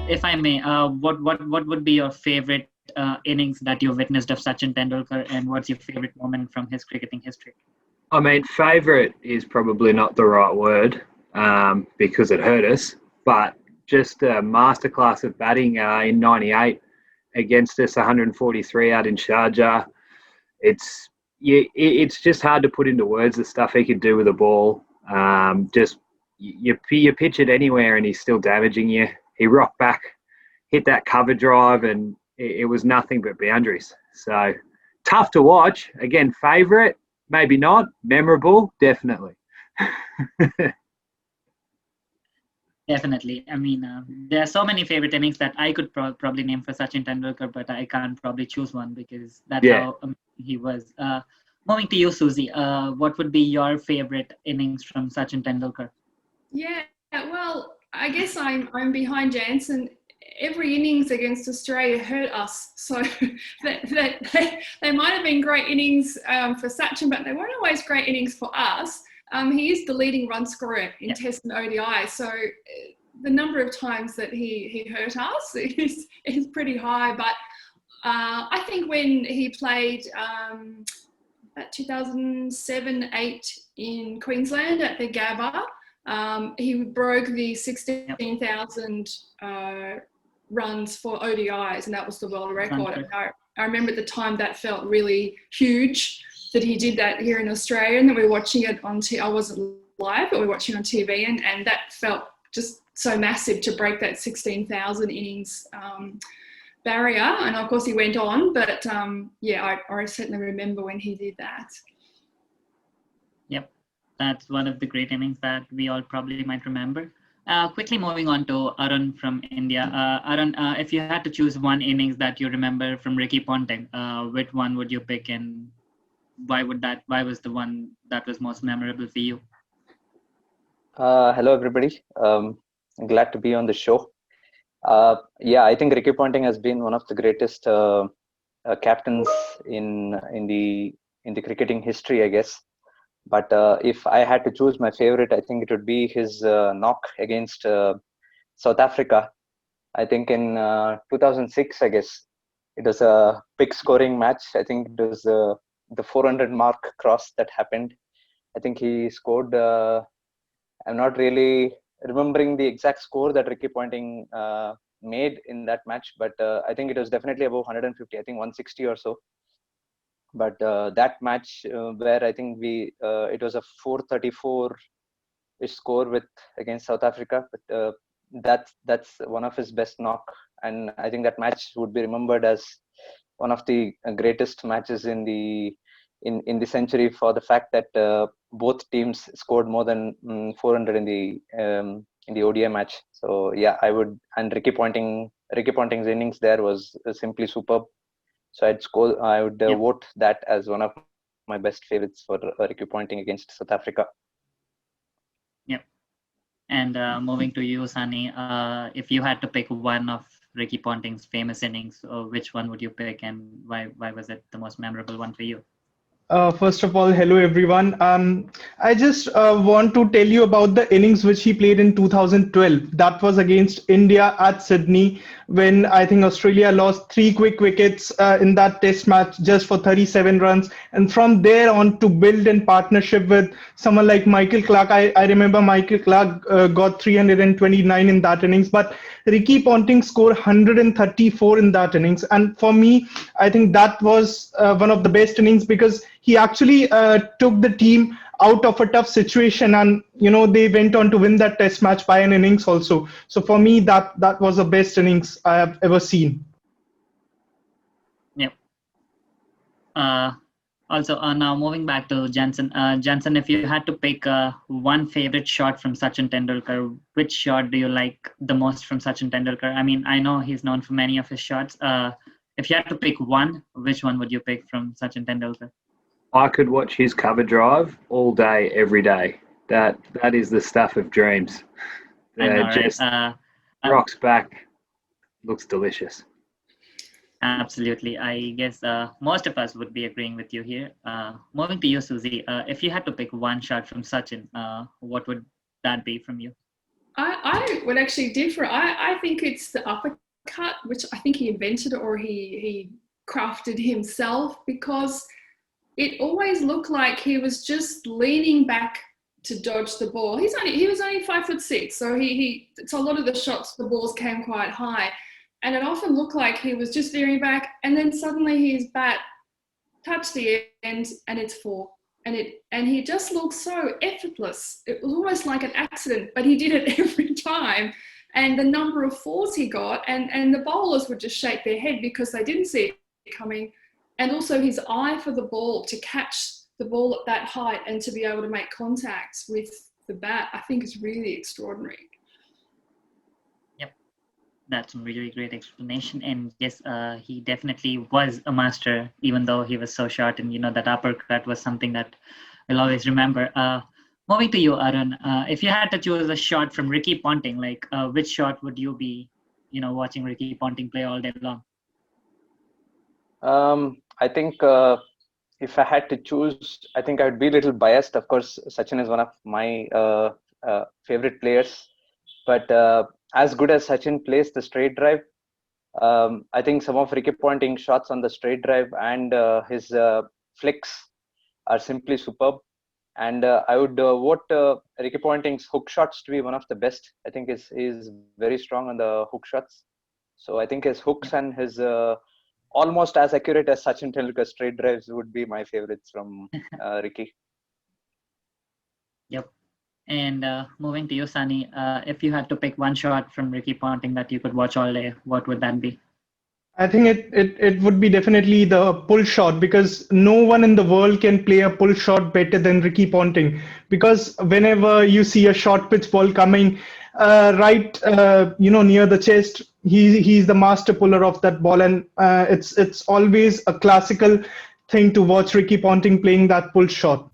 if I may, what would be your favorite innings that you witnessed of Sachin Tendulkar, and what's your favorite moment from his cricketing history? I mean, favourite is probably not the right word because it hurt us, but just a masterclass of batting in '98 against us, 143 out in Sharjah. It's just hard to put into words the stuff he could do with the ball. Just you pitch it anywhere and he's still damaging you. He rocked back, hit that cover drive, and it was nothing but boundaries. So tough to watch. Again, favourite, maybe not. Memorable, definitely. Definitely. I mean, there are so many favorite innings that I could probably name for Sachin Tendulkar, but I can't probably choose one because that's how amazing he was. Moving to you, Susie, what would be your favorite innings from Sachin Tendulkar? Yeah, well, I guess I'm behind Jansen. Every innings against Australia hurt us. So they might have been great innings for Sachin, but they weren't always great innings for us. He is the leading run scorer in Test and ODI. So the number of times that he hurt us is pretty high. But I think when he played that 2007-8 in Queensland at the Gabba, he broke the 16,000 runs for ODIs, and that was the world record. I remember at the time that felt really huge that he did that here in Australia, and then we were watching it on I wasn't live, but we were watching on TV, and that felt just so massive to break that 16,000 innings barrier. And of course he went on, but I certainly remember when he did that. Yep, that's one of the great innings that we all probably might remember. Quickly moving on to Arun from India. Arun, if you had to choose one innings that you remember from Ricky Ponting, which one would you pick, and why was the one that was most memorable for you? Hello, everybody. Glad to be on the show. I think Ricky Ponting has been one of the greatest captains in the cricketing history, I guess. But if I had to choose my favorite, I think it would be his knock against South Africa. I think in 2006, I guess it was a big scoring match. I think it was the 400 mark cross that happened. I think he scored. I'm not really remembering the exact score that Ricky Ponting made in that match, but I think it was definitely above 150. I think 160 or so. But that match where I think it was a 434-ish score against South Africa, but that's one of his best knock, and I think that match would be remembered as one of the greatest matches in the century for the fact that both teams scored more than 400 in the ODI match. So yeah, I would, and Ricky Ponting's innings there was simply superb. So I would vote that as one of my best favorites for Ricky Ponting against South Africa. Yep. And moving to you, Sunny, if you had to pick one of Ricky Ponting's famous innings, which one would you pick, and why was it the most memorable one for you? First of all, hello everyone. I just want to tell you about the innings which he played in 2012. That was against India at Sydney, when I think Australia lost 3 quick wickets in that test match just for 37 runs. And from there on to build in partnership with someone like Michael Clarke. I remember Michael Clarke got 329 in that innings, but Ricky Ponting scored 134 in that innings. And for me, I think that was one of the best innings because he actually took the team out of a tough situation, and they went on to win that test match by an innings also. So for me, that was the best innings I have ever seen. Yep. Also, now moving back to Jansen. Jansen, if you had to pick one favorite shot from Sachin Tendulkar, which shot do you like the most from Sachin Tendulkar? I mean, I know he's known for many of his shots. If you had to pick one, which one would you pick from Sachin Tendulkar? I could watch his cover drive all day, every day. That is the stuff of dreams. Just rocks back, looks delicious. Absolutely. I guess most of us would be agreeing with you here. Moving to you, Susie, if you had to pick one shot from Sachin, what would that be from you? I would actually differ. I think it's the uppercut, which I think he invented or he crafted himself, because it always looked like he was just leaning back to dodge the ball. He was only 5'6", so so a lot of the shots, the balls came quite high, and it often looked like he was just veering back, and then suddenly his bat touched the end and it's four. And he just looked so effortless. It was almost like an accident, but he did it every time. And the number of fours he got, and the bowlers would just shake their head because they didn't see it coming. And also his eye for the ball, to catch the ball at that height and to be able to make contact with the bat, I think is really extraordinary. Yep, that's a really great explanation. And yes, he definitely was a master, even though he was so short. And that uppercut was something that we'll always remember. Moving to you, Arun, if you had to choose a shot from Ricky Ponting, which shot would you be, watching Ricky Ponting play all day long? I think if I had to choose, I think I would be a little biased. Of course, Sachin is one of my favorite players. But as good as Sachin plays the straight drive, I think some of Ricky Ponting's shots on the straight drive and his flicks are simply superb. And I would vote Ricky Ponting's hook shots to be one of the best. I think is very strong on the hook shots. So I think his hooks and his almost as accurate as Sachin Tendulkar's straight drives would be my favorites from Ricky. Yep. And moving to you, Sunny, if you had to pick one shot from Ricky Ponting that you could watch all day, what would that be? I think it would be definitely the pull shot, because no one in the world can play a pull shot better than Ricky Ponting. Because whenever you see a short pitch ball coming right, near the chest, he's the master puller of that ball, and it's always a classical thing to watch Ricky Ponting playing that pull shot.